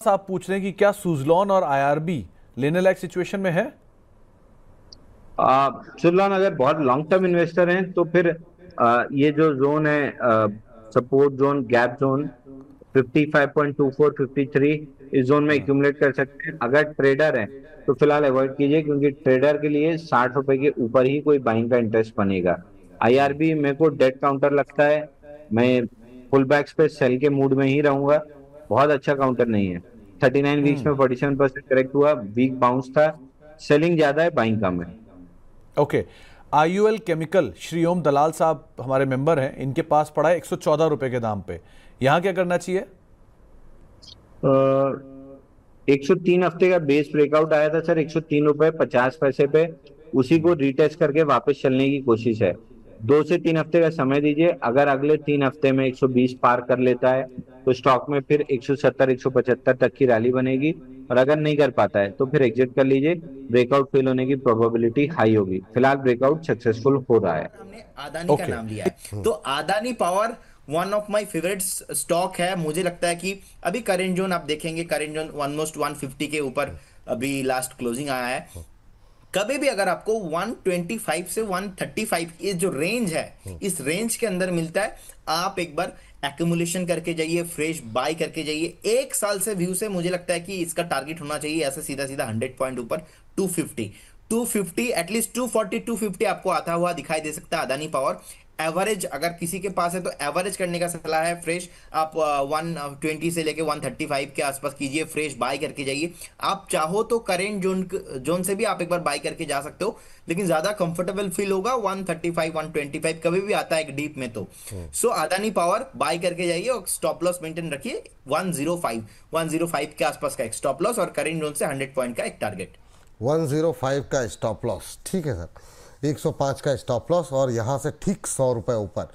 साहब पूछ रहे हैं कि क्या सुजलॉन और आईआरबी लेने लायक सिचुएशन में है? सुरलान अगर बहुत लॉन्ग टर्म इन्वेस्टर हैं तो फिर ये जो जोन है, सपोर्ट जोन, गैप जोन 55.24 53, इस जोन में एक्यूमुलेट कर सकते हैं। अगर ट्रेडर है तो फिलहाल अवॉइड कीजिए, क्योंकि ट्रेडर के लिए 60 रुपए के ऊपर ही कोई बाइंग का इंटरेस्ट बनेगा। आईआरबी मेरे को डेड काउंटर लगता है। मैं फुल बैक्स पे सेल के मूड में ही रहूंगा। बहुत अच्छा काउंटर नहीं है। 39 वीक्स में 47% करेक्ट हुआ, वीक बाउंस था। सेलिंग ज्यादा है, बाइंग कम है। ओके। आईयूएल केमिकल, श्री ओम दलाल साहब हमारे मेंबर हैं, इनके पास पड़ा है 114 रुपए के दाम पे। यहां क्या करना चाहिए? 103 हफ्ते का बेस ब्रेकआउट आया था सर, 103 रुपए 50 पैसे पे। उसी को रिटेस्ट करके वापस चलने की कोशिश है। 2 से 3 हफ्ते का समय दीजिए। अगर अगले 3 हफ्ते में 120 पार कर लेता है तो स्टॉक में फिर 170 175 तक की रैली बनेगी। और अगर नहीं कर पाता है तो फिर एग्जिट कर लीजिए। ब्रेकआउट फेल होने की प्रोबेबिलिटी हाई होगी। फिलहाल ब्रेकआउट सक्सेसफुल हो रहा है। हमने अदानी का ओके। नाम लिया है, तो Adani power one of my favourite stock है। मुझे लगता है कि अभी करेंट जोन आप देखेंगे, करेंट जोन ऑलमोस्ट 150 के ऊपर अभी लास्ट क्लोजिंग आया है। कभी भी अगर आपको 125 से 135 ये जो रेंज है, इस रेंज के अंदर मिलता है, आप एक बार एक्यूमुलेशन करके जाइए, फ्रेश बाय करके जाइए। एक साल से व्यू से मुझे लगता है कि इसका टारगेट होना चाहिए ऐसे सीधा सीधा 100 पॉइंट ऊपर 250 एटलीस्ट 240 250 आपको आता हुआ दिखाई दे सकता है अदानी पावर। एवरेज अगर किसी के पास है तो एवरेज करने का सलाह है। फ्रेश आप 120 से लेके 135 के आसपास कीजिए, फ्रेश बाय करके जाइए। आप चाहो तो करेंट जोन से भी आप एक बार बाय करके जा सकते हो, लेकिन ज्यादा कंफर्टेबल फील होगा 135 125 कभी भी आता है एक डीप में। तो सो अदानी पावर बाय करके जाइए और स्टॉप लॉस मेंटेन रखिए 105 के आसपास का एक स्टॉप लॉस और करेंट जोन से 100 पॉइंट का एक टारगेट। 105 का स्टॉप लॉस, ठीक है सर। 105 का स्टॉप लॉस और यहाँ से ठीक 100 रुपये ऊपर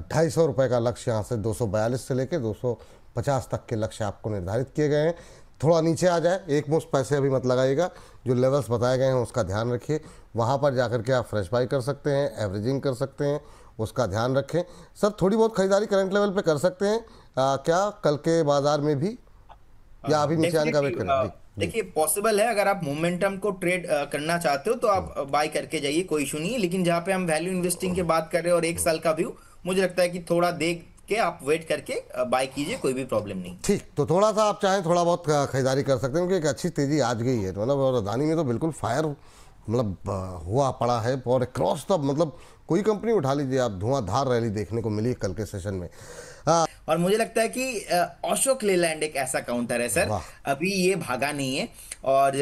250 रुपये का लक्ष्य, यहाँ से 242 से लेके 250 तक के लक्ष्य आपको निर्धारित किए गए हैं। थोड़ा नीचे आ जाए, एक मुश्त पैसे अभी मत लगाइएगा। जो लेवल्स बताए गए हैं उसका ध्यान रखिए। वहाँ पर जाकर के आप फ्रेश बाई कर सकते हैं, एवरेजिंग कर सकते हैं, उसका ध्यान रखें। सर थोड़ी बहुत खरीदारी करंट लेवल पे कर सकते हैं क्या कल के बाजार में भी, या अभी नीचे आने का वेट करें? जी जी। देखिए पॉसिबल है, अगर आप मोमेंटम को ट्रेड करना चाहते हो तो आप बाय करके जाइए, कोई इशू नहीं है। लेकिन जहां पे हम वैल्यू इन्वेस्टिंग की बात कर रहे हैं और एक साल का व्यू, मुझे लगता है कि थोड़ा देख के आप वेट करके बाय कीजिए, कोई भी प्रॉब्लम नहीं। ठीक, तो थोड़ा सा आप चाहें थोड़ा बहुत खरीदारी कर सकते हैं, क्योंकि एक अच्छी तेजी आज गई है। मतलब और अदानी में तो बिल्कुल फायर मतलब हुआ पड़ा है और क्रॉस द मतलब कोई कंपनी उठा लीजिए आप, धुआंधार रैली देखने को मिली कल के सेशन में। और मुझे लगता है कि अशोक लेलैंड एक ऐसा काउंटर है सर, वाह। अभी ये भागा नहीं है। और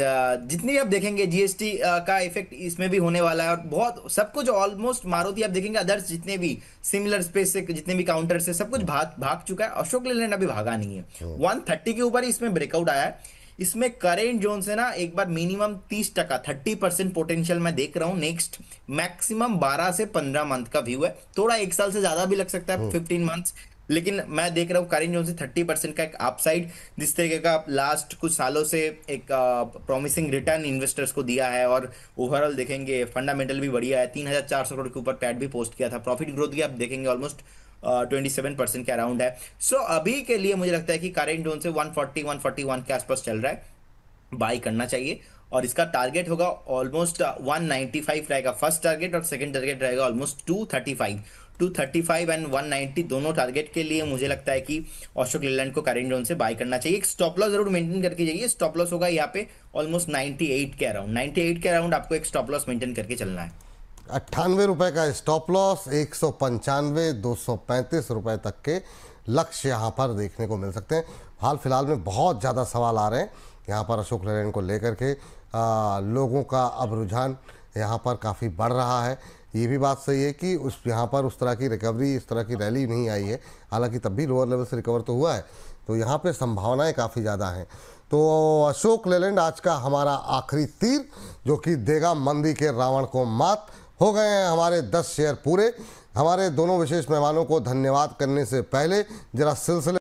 जितनी भी आप देखेंगे जीएसटी का इफेक्ट इसमें भी होने वाला है, और बहुत सब कुछ ऑलमोस्ट मारुति आप देखेंगे, अदर्स जितने भी सिमिलर स्पेस से जितने भी काउंटर से सब कुछ भाग भाग चुका है। अशोक लेलैंड अभी भागा नहीं है। 130 के ऊपर ही इसमें ब्रेकआउट आया है। इसमें करेंट जोन से ना एक बार मिनिमम 30% 30% पोटेंशियल मैं देख रहा हूं। नेक्स्ट मैक्सिमम 12 से 15 मंथ का व्यू है, थोड़ा एक साल से ज्यादा भी लग सकता है 15 मंथ्स, लेकिन मैं देख रहा हूँ करेंट जोन से 30% का एक अपसाइड, जिस तरीके का लास्ट कुछ सालों से एक प्रॉमिसिंग रिटर्न इन्वेस्टर्स को दिया है। और ओवरऑल देखेंगे फंडामेंटल भी बढ़िया है, 3,400 करोड़ के ऊपर पैट भी पोस्ट किया था। प्रॉफिट ग्रोथ भी आप देखेंगे ऑलमोस्ट 27% के अराउंड है। सो अभी के लिए मुझे लगता है कि करेंट जोन से 140 141 के आसपास चल रहा है, बाई करना चाहिए। और इसका टारगेट होगा ऑलमोस्ट 195 रहेगा फर्स्ट टारगेट, और सेकंड टारगेट रहेगा ऑलमोस्ट 235 एंड 190 दोनों टारगेट के लिए मुझे लगता है कि अशोक लेलैंड को करेंट जोन से बाय करना चाहिए। एक स्टॉप लॉस जरूर मेंटेन करके जाइए। स्टॉप लॉस होगा यहाँ पे ऑलमोस्ट 98 के अराउंड आपको एक स्टॉप लॉस मेंटेन करके चलना है। 98 रुपये का स्टॉप लॉस, 195 235 रुपये तक के लक्ष्य यहाँ पर देखने को मिल सकते हैं। हाल फिलहाल में बहुत ज़्यादा सवाल आ रहे हैं यहाँ पर अशोक लेलैंड को लेकर के। लोगों का अब रुझान यहाँ पर काफ़ी बढ़ रहा है। ये भी बात सही है कि उस यहाँ पर उस तरह की रिकवरी, इस तरह की रैली नहीं आई है, हालांकि तब भी लोअर लेवल से रिकवर तो हुआ है। तो यहाँ पे संभावनाएं काफ़ी ज़्यादा हैं। तो अशोक लेलैंड आज का हमारा आखिरी तीर, जो कि देगा मंदी के रावण को मात। हो गए हैं हमारे 10 शेयर पूरे। हमारे दोनों विशेष मेहमानों को धन्यवाद करने से पहले जरा सिलसिले